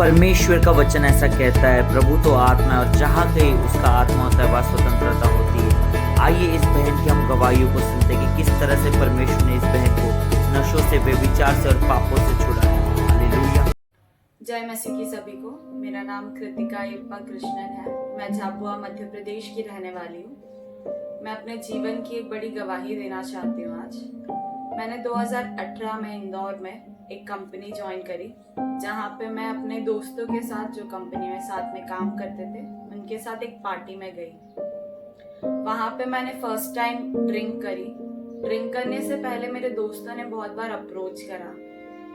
परमेश्वर का वचन ऐसा कहता है, प्रभु तो आत्मा है और जहाँ कहीं उसका आत्मा होता है वहाँ स्वतंत्रता होती है। आइए इस बहन की हम गवाहियों को सुनते कि किस तरह से परमेश्वर ने इस बहन को नशों से, व्यभिचार से और पापों से छुड़ाया। हालेलुया। जय मसीह की सभी को। मेरा नाम कृतिका युप्पा कृष्णन है। मैं झाबुआ मध्य प्रदेश की रहने वाली हूँ। मैं अपने जीवन की एक बड़ी गवाही देना चाहती हूँ आज। मैंने 2018 में इंदौर में एक कंपनी ज्वाइन करी, जहाँ पे मैं अपने दोस्तों के साथ, जो कंपनी में साथ में काम करते थे, उनके साथ एक पार्टी में गई। वहाँ पे मैंने फर्स्ट टाइम ड्रिंक करी। ड्रिंक करने से पहले मेरे दोस्तों ने बहुत बार अप्रोच करा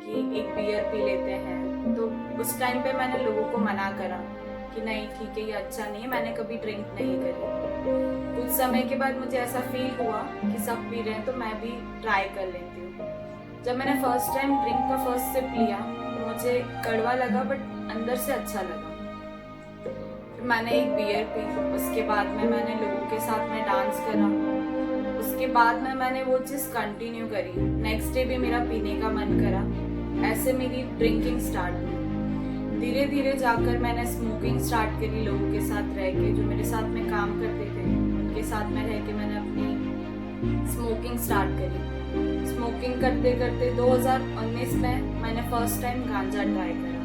कि एक बियर पी लेते हैं, तो उस टाइम पे मैंने लोगों को मना करा कि नहीं ठीक है, ये अच्छा नहीं है, मैंने कभी ड्रिंक नहीं करी। कुछ समय के बाद मुझे ऐसा फील हुआ कि सब पी रहे हैं तो मैं भी ट्राई कर लेती हूँ। जब मैंने फर्स्ट टाइम ड्रिंक का फर्स्ट सिप लिया तो मुझे कड़वा लगा, बट अंदर से अच्छा लगा। फिर मैंने एक बियर पी, उसके बाद में मैंने लोगों के साथ में डांस करा। उसके बाद में मैंने वो चीज़ कंटिन्यू करी। नेक्स्ट डे भी मेरा पीने का मन करा। ऐसे मेरी ड्रिंकिंग स्टार्ट हुई। धीरे धीरे जाकर मैंने स्मोकिंग स्टार्ट करी। लोगों के साथ रह के, जो मेरे साथ में काम करते थे, उनके साथ में रह के मैंने अपनी स्मोकिंग स्टार्ट करी। स्मोकिंग करते करते 2019 में मैंने फर्स्ट टाइम गांजा ट्राई करा।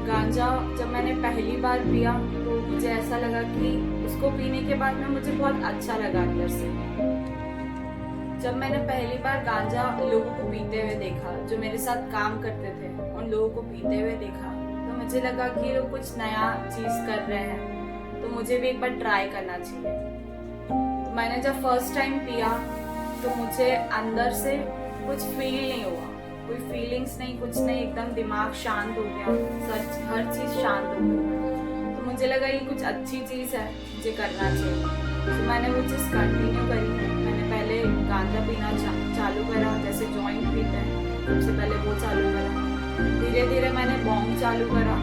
गांजा जब मैंने पहली बार पिया तो मुझे ऐसा लगा कि उसको पीने के बाद में मुझे बहुत अच्छा लगा अंदर से। जब मैंने पहली बार गांजा लोगों को पीते हुए देखा, जो मेरे साथ काम करते थे उन लोगों को पीते हुए देखा, तो मुझे लगा कि लोग कुछ नया चीज कर रहे हैं, तो मुझे भी एक बार ट्राई करना चाहिए। तो मैंने जब फर्स्ट टाइम पिया तो मुझे अंदर से कुछ फील नहीं हुआ, कोई फीलिंग्स नहीं, कुछ नहीं, एकदम दिमाग शांत हो गया, हर चीज शांत हो गई। तो मुझे लगा ये कुछ अच्छी चीज है, मुझे करना चाहिए। तो मैंने वो चीज कंटिन्यू करी। मैंने पहले गांजा पीना चालू करा, जैसे जॉइंट पीते हैं, सबसे पहले वो चालू करा। धीरे धीरे मैंने बॉन्ग चालू करा।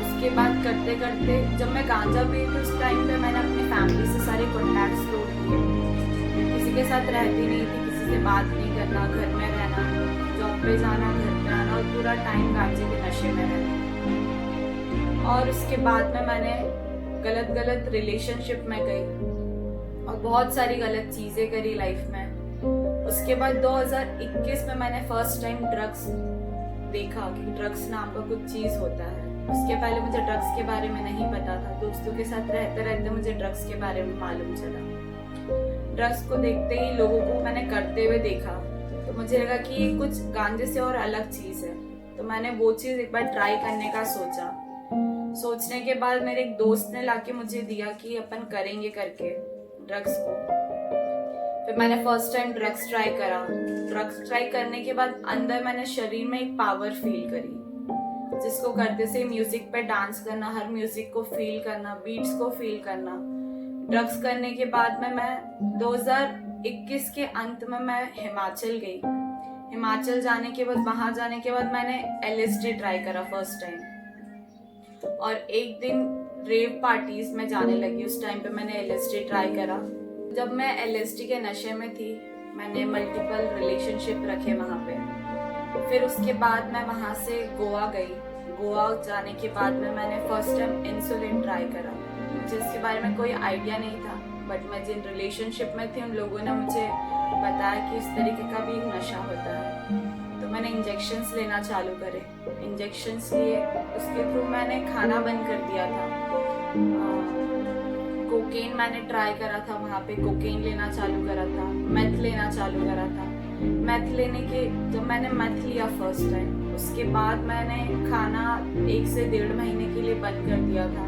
उसके बाद करते करते जब मैं गांजा पी थी उस टाइम पे मैंने अपनी फैमिली से सारे कॉन्टैक्ट्स तोड़ दिए। किसी के साथ रहती नहीं थी, किसी से बात नहीं करना, घर में रहना, जॉब पे जाना, घर पे आना और पूरा टाइम गांजे के नशे में रहना। और उसके बाद में मैंने गलत गलत रिलेशनशिप में गई और बहुत सारी गलत चीजें करी लाइफ में। उसके बाद 2021 में मैंने फर्स्ट टाइम ड्रग्स देखा कि ड्रग्स नाम का कुछ चीज होता है। उसके पहले मुझे ड्रग्स के बारे में नहीं पता था। दोस्तों के साथ रहते रहते मुझे ड्रग्स के बारे में मालूम चला। ड्रग्स को देखते ही लोगों को मैंने करते हुए देखा तो मुझे लगा कि ये कुछ गांजे से और अलग चीज है। तो मैंने वो चीज एक बार ट्राई करने का सोचा। सोचने के बाद मेरे एक दोस्त ने लाके मुझे दिया कि अपन करेंगे करके ड्रग्स को। फिर मैंने फर्स्ट टाइम ड्रग्स ट्राई करा। ड्रग्स ट्राई करने के बाद अंदर मैंने शरीर में एक पावर फील करी, जिसको करते से म्यूजिक पे डांस करना, हर म्यूजिक को फील करना, बीट्स को फील करना। ड्रग्स करने के बाद में मैं 2021 के अंत में मैं हिमाचल गई। हिमाचल जाने के बाद, वहां जाने के बाद मैंने LSD ट्राई करा फर्स्ट टाइम। और एक दिन रेव पार्टीज में जाने लगी। उस टाइम पे मैंने LSD ट्राई करा। जब मैं LSD के नशे में थी मैंने मल्टीपल रिलेशनशिप रखे वहाँ पे। फिर उसके बाद मैं वहाँ से गोवा गई। गोवा जाने के बाद में मैंने फर्स्ट टाइम इंसुलिन ट्राई करा। मुझे इसके बारे में कोई आइडिया नहीं था, बट मैं जिन रिलेशनशिप में थी उन लोगों ने मुझे बताया कि इस तरीके का भी एक नशा होता है। तो मैंने इंजेक्शंस लेना चालू करे। इंजेक्शंस लिए, उसके थ्रू मैंने खाना बंद कर दिया था। कोकेन मैंने ट्राई करा था, वहाँ पे कोकेन लेना चालू करा था, मेथ लेना चालू करा था। मेथ लेने के, जब मैंने मेथ लिया फर्स्ट टाइम, उसके बाद मैंने खाना 1 से 1.5 महीने के लिए बंद कर दिया था।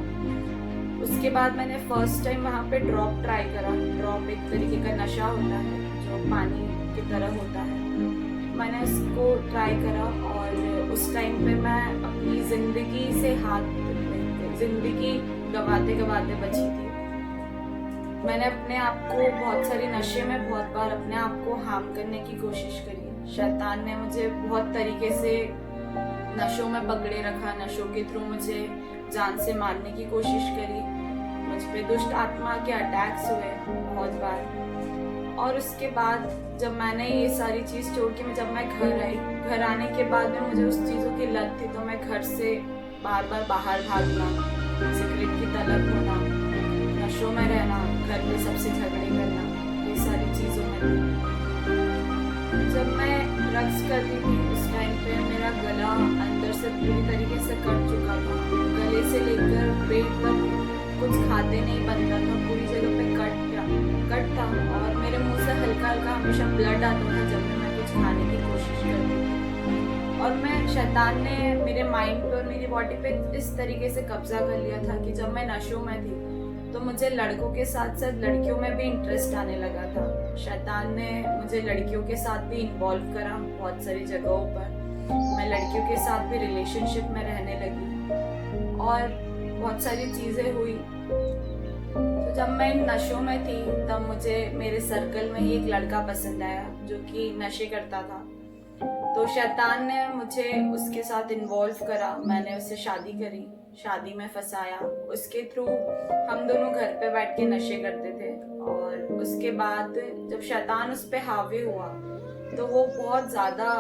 उसके बाद मैंने फर्स्ट टाइम वहाँ पे ड्रॉप ट्राई करा। ड्रॉप एक तरीके का नशा होता है जो पानी की तरह होता है। मैंने उसको ट्राई करा और उस टाइम पे मैं अपनी जिंदगी से जिंदगी गवाते गवाते बची थी। मैंने अपने आप को बहुत सारे नशे में बहुत बार अपने आप को हार्म करने की कोशिश करी। शैतान ने मुझे बहुत तरीके से नशों में पकड़े रखा। नशों के थ्रू मुझे जान से मारने की कोशिश करी। मुझ पे दुष्ट आत्मा के अटैक्स हुए बहुत बार। और उसके बाद जब मैंने ये सारी चीज़ छोड़ के जब मैं घर आई, घर आने के बाद में मुझे उस चीज़ों की लत थी, तो मैं घर से बार बार बाहर भागना, सिगरेट की तलब होना, नशों में रहना, घर में सबसे झगड़े करना, ये सारी चीज़ों में थी। जब मैं ड्रग्स करती थी उस टाइम पे मेरा गला अंदर से पूरी तरीके से कट चुका था, गले से लेकर पेट तक कुछ खाते नहीं बनता था, पूरी जगह पे कट था और मेरे मुंह से हल्का हल्का हमेशा ब्लड आता था जब भी मैं कुछ खाने की कोशिश करती थी। और मैं शैतान ने मेरे माइंड पे और मेरी बॉडी पे इस तरीके से कब्जा कर लिया था कि जब मैं नशों में थी तो मुझे लड़कों के साथ साथ लड़कियों में भी इंटरेस्ट आने लगा था। शैतान ने मुझे लड़कियों के साथ भी इन्वॉल्व करा बहुत सारी जगहों पर, मैं लड़कियों के साथ भी रिलेशनशिप में रहने लगी और बहुत सारी चीज़ें हुई। तो जब मैं नशों में थी तब मुझे मेरे सर्कल में ही एक लड़का पसंद आया जो कि नशे करता था, तो शैतान ने मुझे उसके साथ इन्वॉल्व करा, मैंने उससे शादी करी, शादी में फंसाया, उसके थ्रू हम दोनों घर पे बैठ के नशे करते थे। और उसके बाद जब शैतान उस पे हावी हुआ तो वो बहुत ज़्यादा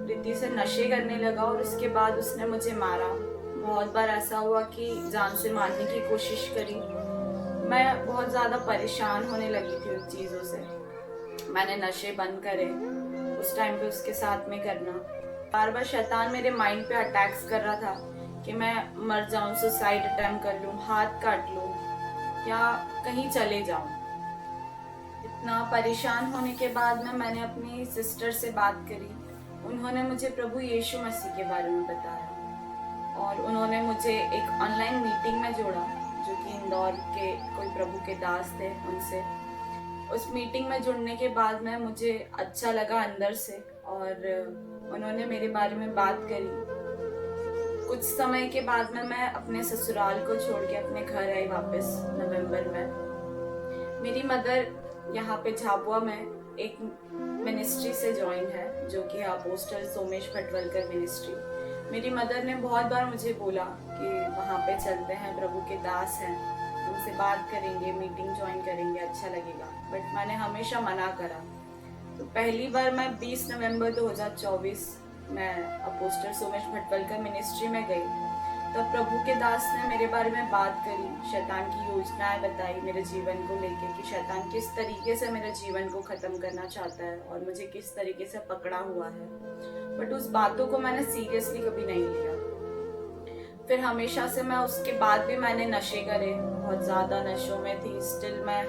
रीति से नशे करने लगा और उसके बाद उसने मुझे मारा। बहुत बार ऐसा हुआ कि जान से मारने की कोशिश करी। मैं बहुत ज़्यादा परेशान होने लगी थी उन चीज़ों से। मैंने नशे बंद करे उस टाइम पे उसके साथ में करना। बार बार शैतान मेरे माइंड पे अटैक्स कर रहा था कि मैं मर जाऊं, सुसाइड अटेम्प्ट कर लूं, हाथ काट लूं या कहीं चले जाऊं। इतना परेशान होने के बाद में मैंने अपनी सिस्टर से बात करी। उन्होंने मुझे प्रभु यीशु मसीह के बारे में बताया और उन्होंने मुझे एक ऑनलाइन मीटिंग में जोड़ा जो कि इंदौर के कोई प्रभु के दास थे उनसे। उस मीटिंग में जुड़ने के बाद में मुझे अच्छा लगा अंदर से और उन्होंने मेरे बारे में बात करी। कुछ समय के बाद में मैं अपने ससुराल को छोड़ के अपने घर आई वापस नवंबर में। मेरी मदर यहाँ पे झाबुआ में एक मिनिस्ट्री से ज्वाइन है जो कि अपोस्टल सोमेश भटवलकर मिनिस्ट्री। मेरी मदर ने बहुत बार मुझे बोला कि वहाँ पे चलते हैं, प्रभु के दास हैं, उनसे बात करेंगे, मीटिंग ज्वाइन करेंगे, अच्छा लगेगा, बट मैंने हमेशा मना करा। तो पहली बार मैं 20 नवंबर 2024 मैं अपोस्टल सोमेश भटवलकर मिनिस्ट्री में गई। तब प्रभु के दास ने मेरे बारे में बात करी, शैतान की योजनाएं बताई मेरे जीवन को लेके कि शैतान किस तरीके से मेरे जीवन को ख़त्म करना चाहता है और मुझे किस तरीके से पकड़ा हुआ है। बट उस बातों को मैंने सीरियसली कभी नहीं लिया। फिर हमेशा से मैं उसके बाद भी मैंने नशे करे, बहुत ज़्यादा नशों में थी। स्टिल मैं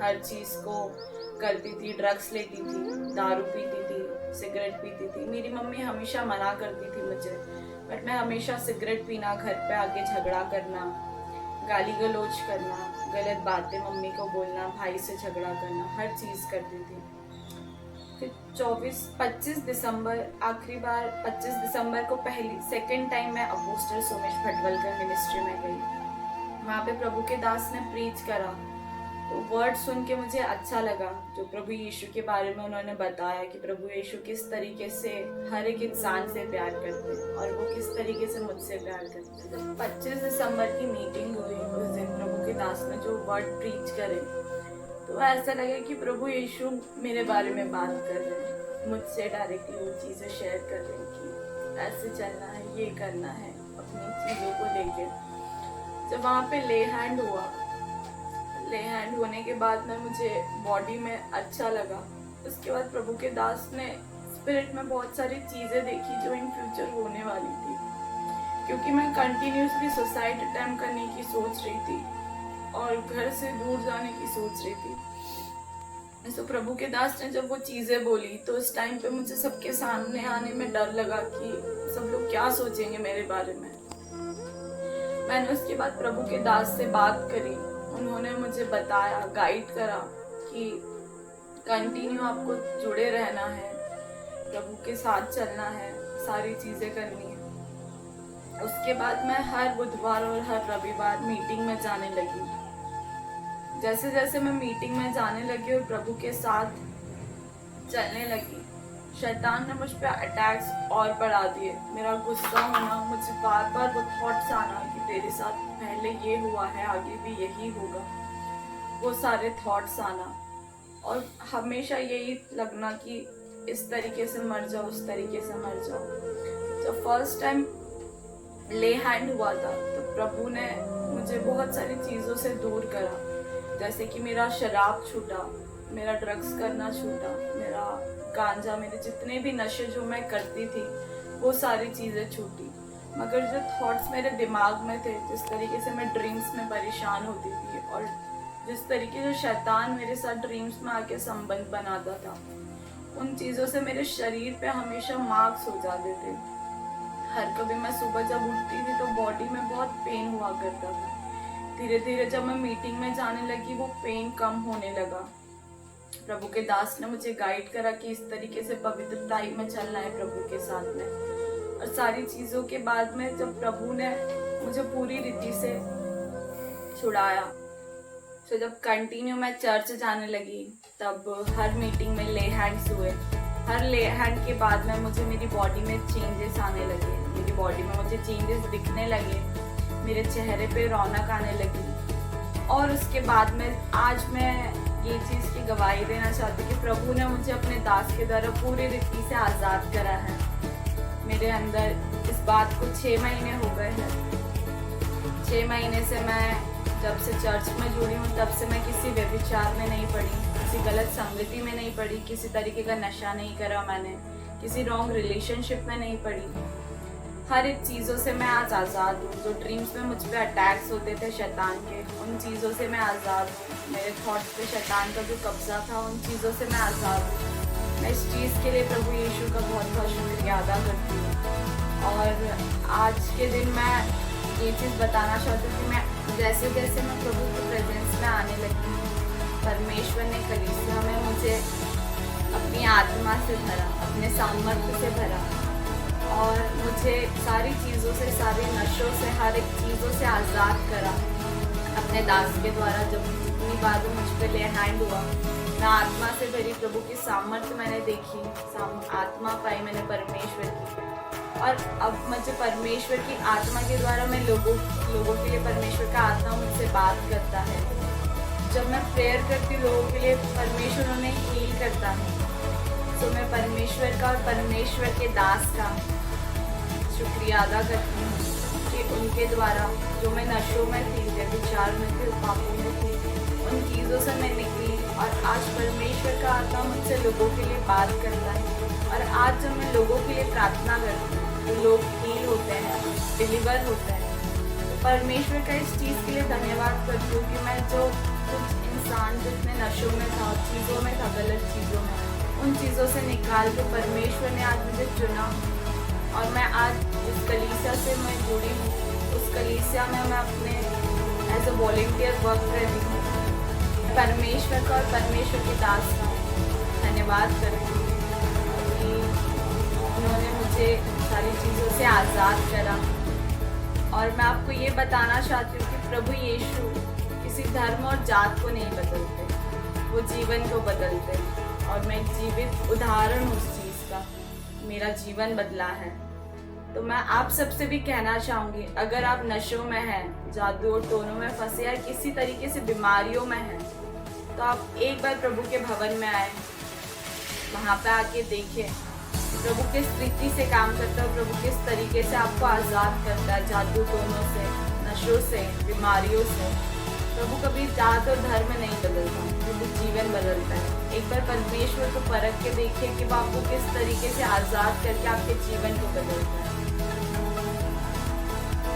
हर चीज़ को करती थी, ड्रग्स लेती थी, दारू पीती थी, सिगरेट पीती थी। मेरी मम्मी हमेशा मना करती थी मुझे, बट मैं हमेशा सिगरेट पीना, घर पे आके झगड़ा करना, गाली गलौज करना, गलत बातें मम्मी को बोलना, भाई से झगड़ा करना, हर चीज़ करती थी। फिर 25 दिसंबर आखिरी बार 25 दिसंबर को सेकेंड टाइम मैं अपोस्टल सोमेश भटवलकर मिनिस्ट्री में गई। वहाँ पे प्रभु के दास ने प्रीच करा तो वर्ड सुन के मुझे अच्छा लगा जो प्रभु यीशु के बारे में उन्होंने बताया कि प्रभु यीशु किस तरीके से हर एक इंसान से प्यार करते हैं और वो किस तरीके से मुझसे प्यार करते हैं। 25 दिसंबर की मीटिंग हुई, उस दिन प्रभु के दास ने जो वर्ड प्रीच करे तो ऐसा लगा कि प्रभु यीशु मेरे बारे में बात कर रहे हैं, मुझसे डायरेक्टली वो चीज़ें शेयर कर रहे हैं कि ऐसे चलना है, ये करना है अपनी चीज़ों को लेके। जब वहाँ पे ले हैंड होने के बाद में मुझे बॉडी में अच्छा लगा। उसके बाद प्रभु के दास ने स्पिरिट में बहुत सारी चीज़ें देखी जो इन फ्यूचर होने वाली थी, क्योंकि मैं कंटिन्यूसली सुसाइड अटेम्प्ट करने की सोच रही थी और घर से दूर जाने की सोच रही थी। तो प्रभु के दास ने जब वो चीज़ें बोली तो उस टाइम पे मुझे सबके सामने आने में डर लगा कि सब लोग क्या सोचेंगे मेरे बारे में। मैंने उसके बाद प्रभु के दास से बात करी, उन्होंने मुझे बताया, गाइड करा कि कंटिन्यू आपको जुड़े रहना है, प्रभु के साथ चलना है, सारी चीज़ें करनी है। उसके बाद मैं हर बुधवार और हर रविवार मीटिंग में जाने लगी। जैसे जैसे मैं मीटिंग में जाने लगी और प्रभु के साथ चलने लगी, शैतान ने मुझ पर अटैक्स और बढ़ा दिए। मेरा गुस्सा होना, मुझे बार बार वो थॉट्स आना कि तेरे साथ पहले ये हुआ है, आगे भी यही होगा, वो सारे थॉट्स आना। और हमेशा यही लगना कि इस तरीके से मर जाओ, उस तरीके से मर जाओ। जब फर्स्ट टाइम ले हैंड हुआ था तो प्रभु ने मुझे बहुत सारी चीज़ों से दूर करा, जैसे कि मेरा शराब छूटा, मेरा ड्रग्स करना छूटा, मेरा गांजा, मेरे जितने भी नशे जो मैं करती थी वो सारी चीज़ें छूटी। मगर जो थॉट्स मेरे दिमाग में थे, जिस तरीके से मैं ड्रीम्स में परेशान होती थी और जिस तरीके से शैतान मेरे साथ ड्रीम्स में आके संबंध बनाता था, उन चीज़ों से मेरे शरीर पे हमेशा मार्क्स हो जाते थे। हर कभी मैं सुबह जब उठती थी तो बॉडी में बहुत पेन हुआ करता था। धीरे धीरे जब मैं मीटिंग में जाने लगी वो पेन कम होने लगा। प्रभु के दास ने मुझे गाइड करा कि इस तरीके से पवित्रताई में चलना है प्रभु के साथ में। और सारी चीज़ों के बाद में जब प्रभु ने मुझे पूरी रीति से छुड़ाया, तो जब कंटिन्यू मैं चर्च जाने लगी तब हर मीटिंग में ले हैंड्स हुए। हर ले हैंड के बाद में मुझे मेरी बॉडी में चेंजेस आने लगे, मेरी बॉडी में मुझे चेंजेस दिखने लगे, मेरे चेहरे पे रौनक आने लगी। और उसके बाद में आज मैं ये चीज़ की गवाही देना चाहती हूँ कि प्रभु ने मुझे अपने दास के द्वारा पूरी रीति से आज़ाद करा है। मेरे अंदर इस बात को 6 महीने हो गए हैं। 6 महीने से मैं जब से चर्च में जुड़ी हूँ तब से मैं किसी व्यभिचार में नहीं पड़ी, किसी गलत संगति में नहीं पड़ी, किसी तरीके का नशा नहीं करा मैंने, किसी रॉन्ग रिलेशनशिप में नहीं पड़ी। हर एक चीज़ों से मैं आज आज़ाद हूँ। जो ड्रीम्स में मुझ पे अटैक्स होते थे शैतान के, उन चीज़ों से मैं आज़ाद हूँ। मेरे थॉट्स पे शैतान का जो कब्जा था, उन चीज़ों से मैं आज़ाद हूँ। मैं इस चीज़ के लिए प्रभु यीशु का बहुत बहुत शुक्रिया अदा करती हूँ। और आज के दिन मैं ये चीज़ बताना चाहती हूँ कि मैं जैसे जैसे मैं प्रभु के प्रेजेंस में आने लगी, परमेश्वर ने कलीसिया में मुझे अपनी आत्मा से भरा, अपने सामर्थ्य से भरा और मुझे सारी चीज़ों से, सारे नशों से, हर एक चीज़ों से आज़ाद करा अपने दास के द्वारा। जब जितनी बार मुझ पर ले हैंड हुआ, मैं आत्मा से भरी, प्रभु की सामर्थ्य मैंने देखी, आत्मा पाई मैंने परमेश्वर की। और अब मुझे परमेश्वर की आत्मा के द्वारा मैं लोगों के लिए परमेश्वर का आत्मा मुझसे बात करता है। जब मैं प्रेयर करती लोगों के लिए, परमेश्वर उन्हें हील करता है। तो मैं परमेश्वर का और परमेश्वर के दास का शुक्रिया अदा करती हूँ कि उनके द्वारा जो मैं नशों में थी, व्यभिचार में थी, पापों में थी, उन चीज़ों से मैं निकली और आज परमेश्वर का आत्मा मुझसे लोगों के लिए बात करता है। और आज जब मैं लोगों के लिए प्रार्थना करती हूँ तो लोग हील होते हैं, डिलीवर होते हैं। तो परमेश्वर का इस चीज़ के लिए धन्यवाद करती हूँ कि मैं जो कुछ इंसान जितने नशों में था, चीज़ों में था, गलत चीज़ों में, उन चीज़ों से निकाल के परमेश्वर ने आज मुझे चुना। और मैं आज जिस कलीसिया से मैं जुड़ी हूँ, उस कलीसिया में मैं अपने एज अ वॉलंटियर वर्क कर रही हूँ। परमेश्वर का और परमेश्वर के दास का धन्यवाद करती हूँ कि उन्होंने मुझे सारी चीज़ों से आज़ाद करा। और मैं आपको ये बताना चाहती हूँ कि प्रभु यीशु किसी धर्म और जात को नहीं बदलते, वो जीवन को बदलते। और मैं एक जीवित उदाहरण हूँ उस चीज़ का, मेरा जीवन बदला है। तो मैं आप सबसे भी कहना चाहूँगी, अगर आप नशों में हैं, जादू और टोनों में फंसे या किसी तरीके से बीमारियों में हैं, तो आप एक बार प्रभु के भवन में आए, वहाँ पे आके देखें प्रभु किस रीति से काम करता है, प्रभु किस तरीके से आपको आज़ाद करता है जादू टोनों से, नशों से, बीमारियों से। प्रभु कभी जात और धर्म नहीं बदलता, प्रभु जीवन बदलता है। एक बार परमेश्वर को परख के देखिए कि वो आपको किस तरीके से आज़ाद करके आपके जीवन को बदलता है।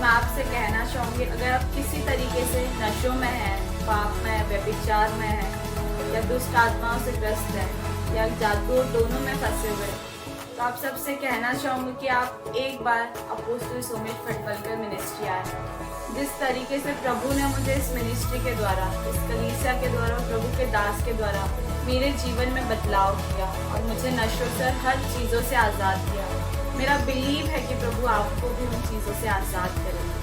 मैं आपसे कहना चाहूँगी, अगर आप किसी तरीके से नशों में हैं, पाप में है, व्यभिचार में है, या दुष्ट आत्माओं से ग्रस्त है, या जादू और दोनों में फंसे हुए, तो आप सबसे कहना चाहूँगी कि आप एक बार अपोस्टल सोमेश फटवलकर मिनिस्ट्री आए। जिस तरीके से प्रभु ने मुझे इस मिनिस्ट्री के द्वारा, इस कलीसिया के द्वारा, प्रभु के दास के द्वारा मेरे जीवन में बदलाव किया और मुझे नशों से, हर चीज़ों से आज़ाद किया। मेरा बिलीव है कि प्रभु आपको भी उन चीज़ों से आज़ाद करेंगे।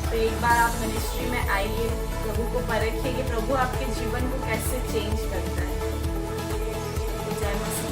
तो एक बार आप मिनिस्ट्री में आइए, प्रभु को परखिए कि प्रभु आपके जीवन को कैसे चेंज करता है। जय मसीह।